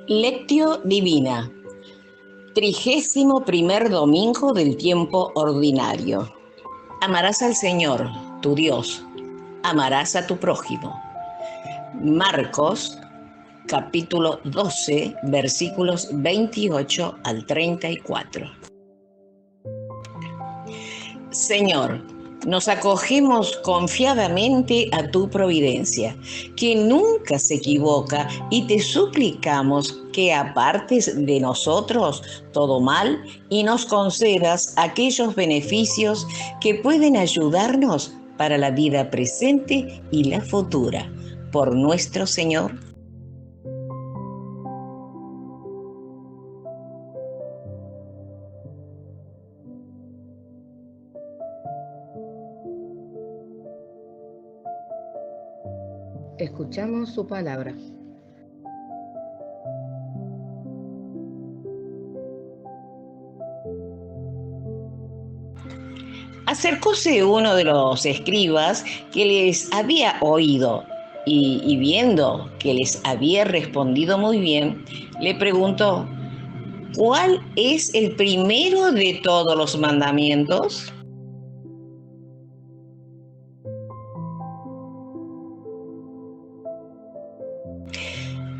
Lectio Divina, 31 domingo del tiempo ordinario. Amarás al Señor, tu Dios. Amarás a tu prójimo. Marcos, capítulo 12, versículos 28 al 34. Señor, nos acogemos confiadamente a tu providencia, que nunca se equivoca, y te suplicamos que apartes de nosotros todo mal y nos concedas aquellos beneficios que pueden ayudarnos para la vida presente y la futura. Por nuestro Señor. Escuchamos su palabra. Acercóse uno de los escribas que les había oído y viendo que les había respondido muy bien, le preguntó: ¿cuál es el primero de todos los mandamientos?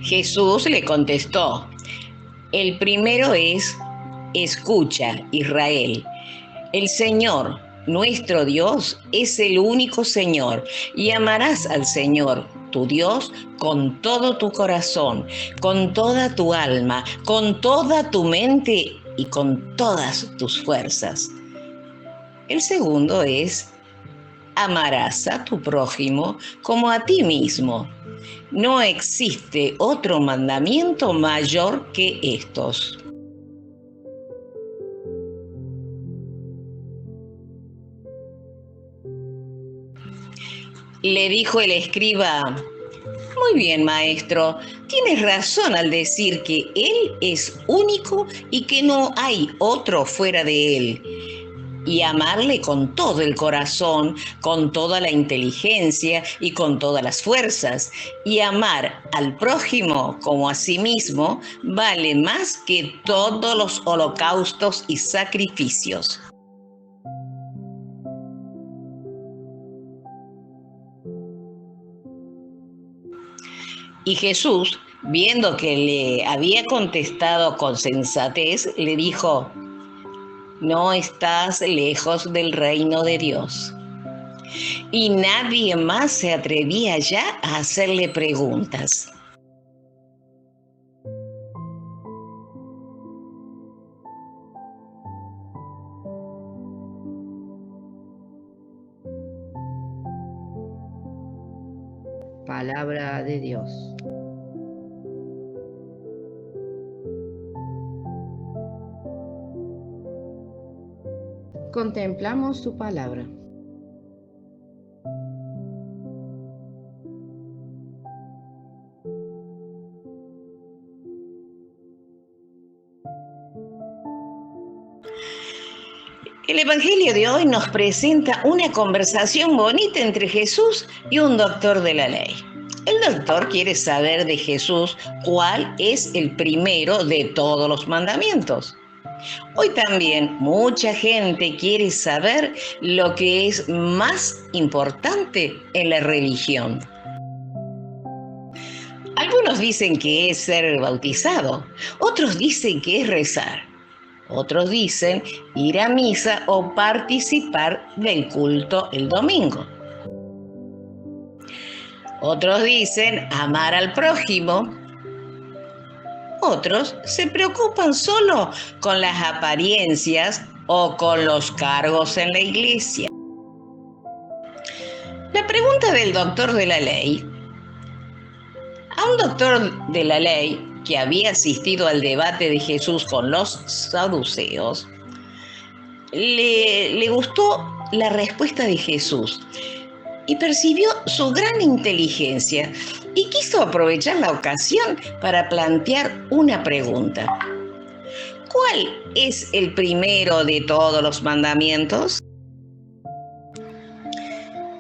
Jesús le contestó: el primero es: escucha, Israel. El Señor, nuestro Dios, es el único Señor, y amarás al Señor, tu Dios, con todo tu corazón, con toda tu alma, con toda tu mente y con todas tus fuerzas. El segundo es: amarás a tu prójimo como a ti mismo. No existe otro mandamiento mayor que estos. Le dijo el escriba: muy bien, maestro, tienes razón al decir que Él es único y que no hay otro fuera de Él. Y amarle con todo el corazón, con toda la inteligencia y con todas las fuerzas. Y amar al prójimo como a sí mismo vale más que todos los holocaustos y sacrificios. Y Jesús, viendo que le había contestado con sensatez, le dijo: no estás lejos del reino de Dios. Y nadie más se atrevía ya a hacerle preguntas. Palabra de Dios. Contemplamos su palabra. El Evangelio de hoy nos presenta una conversación bonita entre Jesús y un doctor de la ley. El doctor quiere saber de Jesús cuál es el primero de todos los mandamientos. Hoy también mucha gente quiere saber lo que es más importante en la religión. Algunos dicen que es ser bautizado, otros dicen que es rezar, otros dicen ir a misa o participar del culto el domingo. Otros dicen amar al prójimo. Otros se preocupan solo con las apariencias o con los cargos en la iglesia. La pregunta del doctor de la ley: a un doctor de la ley que había asistido al debate de Jesús con los saduceos, le gustó la respuesta de Jesús y percibió su gran inteligencia y quiso aprovechar la ocasión para plantear una pregunta. ¿Cuál es el primero de todos los mandamientos?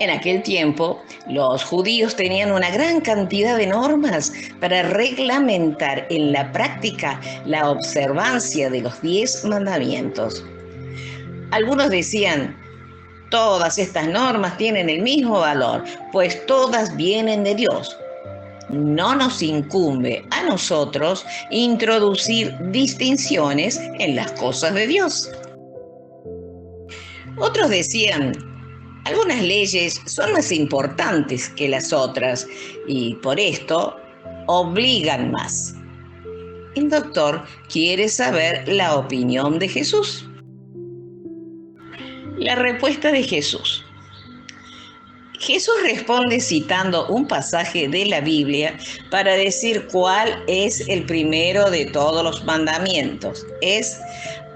En aquel tiempo, los judíos tenían una gran cantidad de normas para reglamentar en la práctica la observancia de los 10 mandamientos. Algunos decían, todas estas normas tienen el mismo valor, pues todas vienen de Dios. No nos incumbe a nosotros introducir distinciones en las cosas de Dios. Otros decían, algunas leyes son más importantes que las otras y por esto obligan más. El doctor quiere saber la opinión de Jesús. La respuesta de Jesús. Jesús responde citando un pasaje de la Biblia para decir cuál es el primero de todos los mandamientos. Es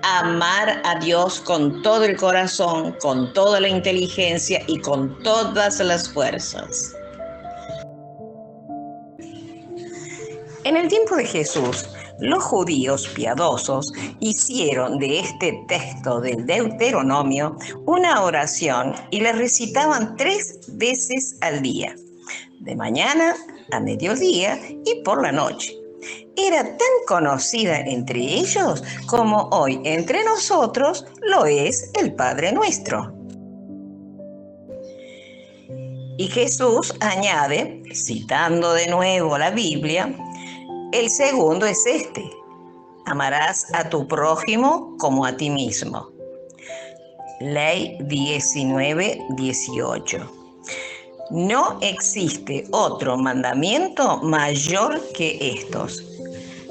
amar a Dios con todo el corazón, con toda la inteligencia y con todas las fuerzas. En el tiempo de Jesús, los judíos piadosos hicieron de este texto del Deuteronomio una oración y la recitaban 3 veces al día, de mañana, a mediodía y por la noche. Era tan conocida entre ellos como hoy entre nosotros lo es el Padre Nuestro. Y Jesús añade, citando de nuevo la Biblia, el segundo es este: amarás a tu prójimo como a ti mismo. Ley 19:18. No existe otro mandamiento mayor que estos.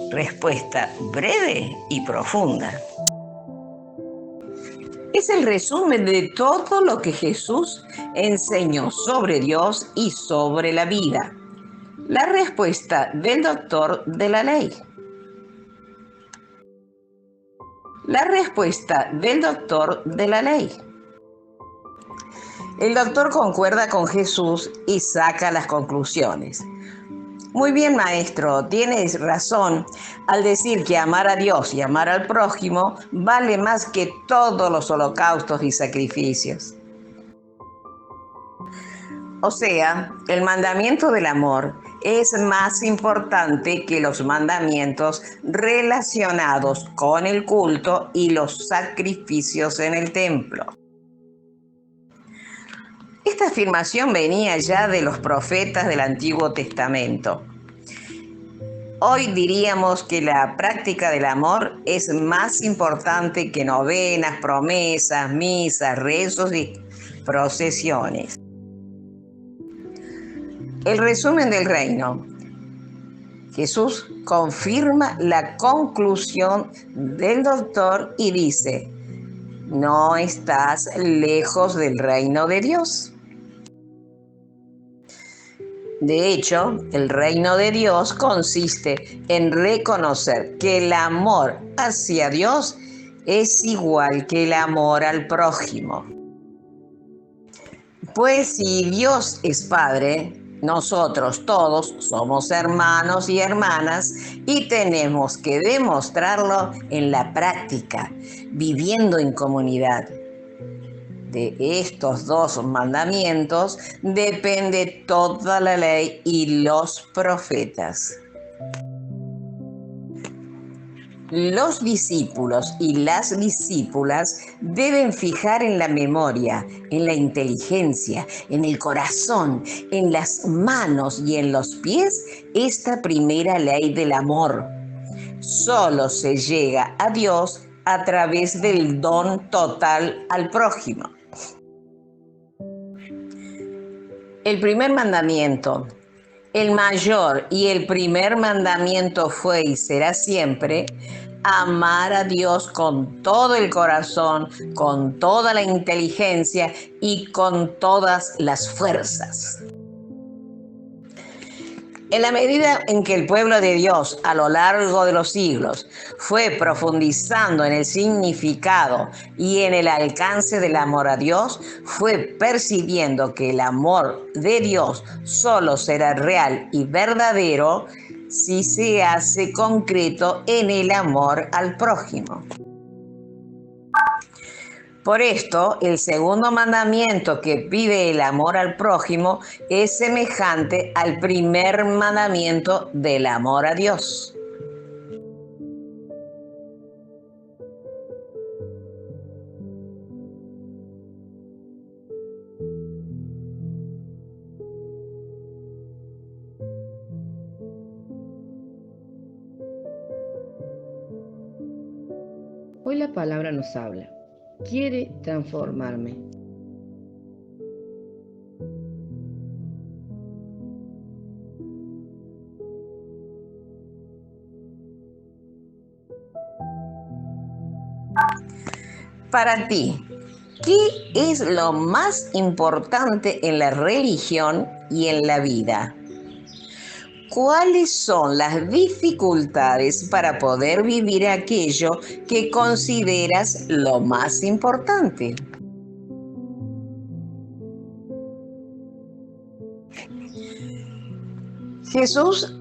Respuesta breve y profunda. Es el resumen de todo lo que Jesús enseñó sobre Dios y sobre la vida. La respuesta del doctor de la ley. La respuesta del doctor de la ley. El doctor concuerda con Jesús y saca las conclusiones. Muy bien, maestro, tienes razón al decir que amar a Dios y amar al prójimo vale más que todos los holocaustos y sacrificios. O sea, el mandamiento del amor es más importante que los mandamientos relacionados con el culto y los sacrificios en el templo. Esta afirmación venía ya de los profetas del Antiguo Testamento. Hoy diríamos que la práctica del amor es más importante que novenas, promesas, misas, rezos y procesiones. El resumen del reino. Jesús confirma la conclusión del doctor y dice, no estás lejos del reino de Dios. De hecho, el reino de Dios consiste en reconocer que el amor hacia Dios es igual que el amor al prójimo. Pues si Dios es Padre, nosotros todos somos hermanos y hermanas y tenemos que demostrarlo en la práctica, viviendo en comunidad. De estos 2 mandamientos depende toda la ley y los profetas. Los discípulos y las discípulas deben fijar en la memoria, en la inteligencia, en el corazón, en las manos y en los pies esta primera ley del amor. Solo se llega a Dios a través del don total al prójimo. El primer mandamiento, el mayor y el primer mandamiento fue y será siempre amar a Dios con todo el corazón, con toda la inteligencia y con todas las fuerzas. En la medida en que el pueblo de Dios a lo largo de los siglos fue profundizando en el significado y en el alcance del amor a Dios, fue percibiendo que el amor de Dios solo será real y verdadero si se hace concreto en el amor al prójimo. Por esto, el segundo mandamiento que pide el amor al prójimo es semejante al primer mandamiento del amor a Dios. Hoy la palabra nos habla. Quiere transformarme. Para ti, ¿qué es lo más importante en la religión y en la vida? ¿Cuáles son las dificultades para poder vivir aquello que consideras lo más importante? Jesús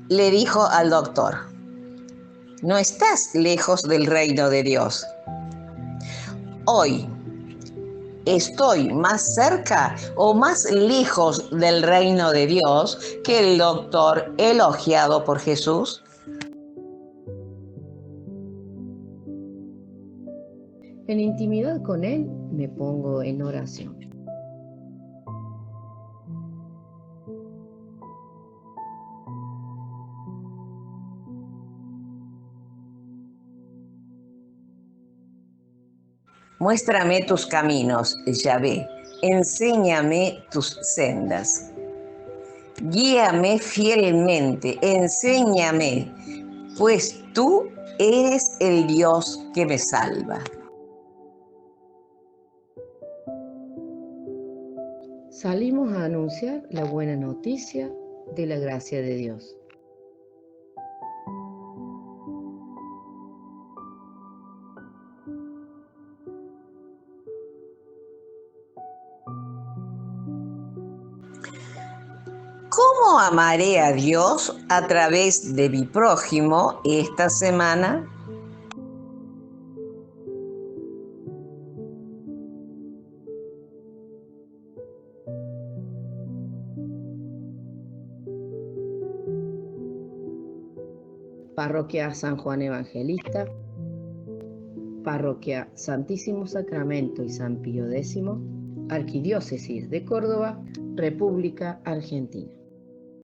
le dijo al doctor: no estás lejos del reino de Dios. Hoy, ¿estoy más cerca o más lejos del reino de Dios que el doctor elogiado por Jesús? En intimidad con Él me pongo en oración. Muéstrame tus caminos, Yahvé, enséñame tus sendas. Guíame fielmente, enséñame, pues tú eres el Dios que me salva. Salimos a anunciar la buena noticia de la gracia de Dios. ¿Cómo amaré a Dios a través de mi prójimo esta semana? Parroquia San Juan Evangelista, Parroquia Santísimo Sacramento y San Pío X, Arquidiócesis de Córdoba, República Argentina.